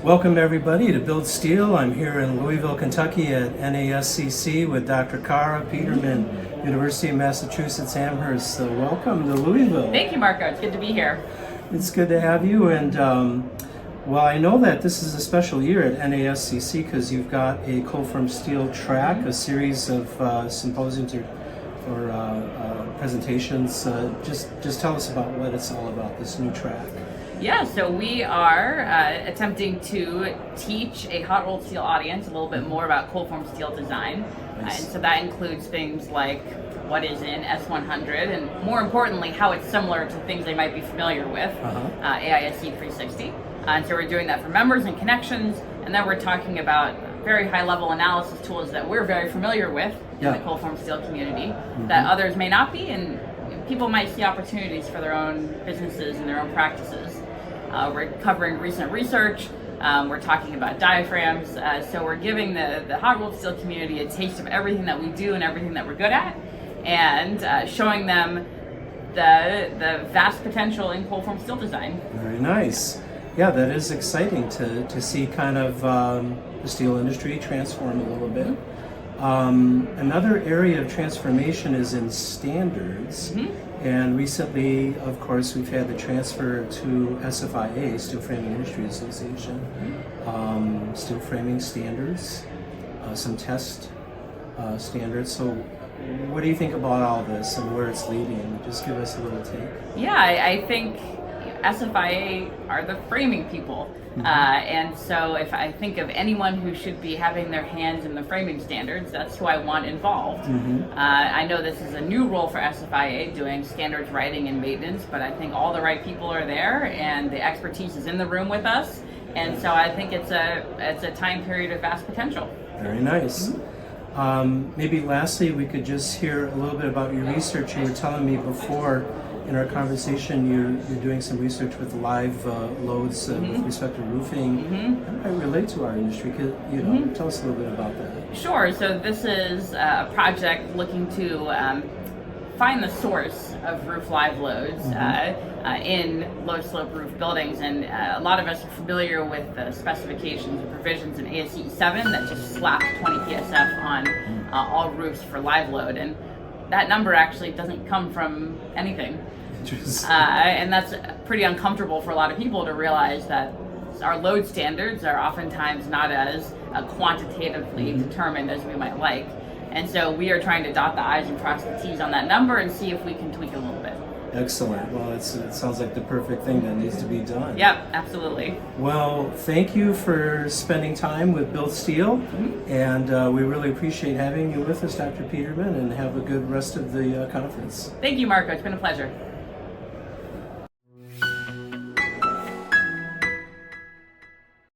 Welcome everybody to BuildSteel. I'm here in Louisville, Kentucky at NASCC with Dr. Cara Peterman, University of Massachusetts Amherst. So welcome to Louisville. Thank you, Marco. It's good to be here. It's good to have you. And well, I know that this is a special year at NASCC because you've got a cold form steel track, a series of symposiums or presentations. Just tell us about what it's all about, this new track. Yeah, so we are attempting to teach a hot rolled steel audience a little bit more about cold form steel design. Nice. And so that includes things like what is in S100 and more importantly, how it's similar to things they might be familiar with, AISC 360. And so we're doing that for members and connections, and then we're talking about very high level analysis tools that we're very familiar with in the cold form steel community that others may not be, and people might see opportunities for their own businesses and their own practices. We're covering recent research, we're talking about diaphragms, so we're giving the hot rolled steel community a taste of everything that we do and everything that we're good at, and showing them the vast potential in cold form steel design. Very nice. Yeah, that is exciting to see kind of the steel industry transform a little bit. Another area of transformation is in standards. And recently, of course, we've had the transfer to SFIA, Steel Framing Industry Association, steel framing standards, some test standards. So what do you think about all this and where it's leading? Just give us a little take. Yeah, I think SFIA are the framing people. And so if I think of anyone who should be having their hands in the framing standards, that's who I want involved. I know this is a new role for SFIA, doing standards writing and maintenance, but I think all the right people are there and the expertise is in the room with us. And so I think it's a time period of vast potential. Very nice. Maybe lastly, we could just hear a little bit about your research. You were telling me before in our conversation you're doing some research with live loads with respect to roofing. How might relate to our industry? Could you tell us a little bit about that? Sure. So this is a project looking to find the source of roof live loads in low slope roof buildings, and a lot of us are familiar with the specifications and provisions in ASCE 7 that just slap 20 PSF on all roofs for live load, and that number actually doesn't come from anything. And that's pretty uncomfortable for a lot of people to realize that our load standards are oftentimes not as quantitatively determined as we might like. And so we are trying to dot the I's and cross the T's on that number and see if we can tweak it a little bit. Excellent. Well, it sounds like the perfect thing that needs to be done. Yep, absolutely. Well, thank you for spending time with BuildSteel, and we really appreciate having you with us, Dr. Peterman, and have a good rest of the conference. Thank you, Marco. It's been a pleasure.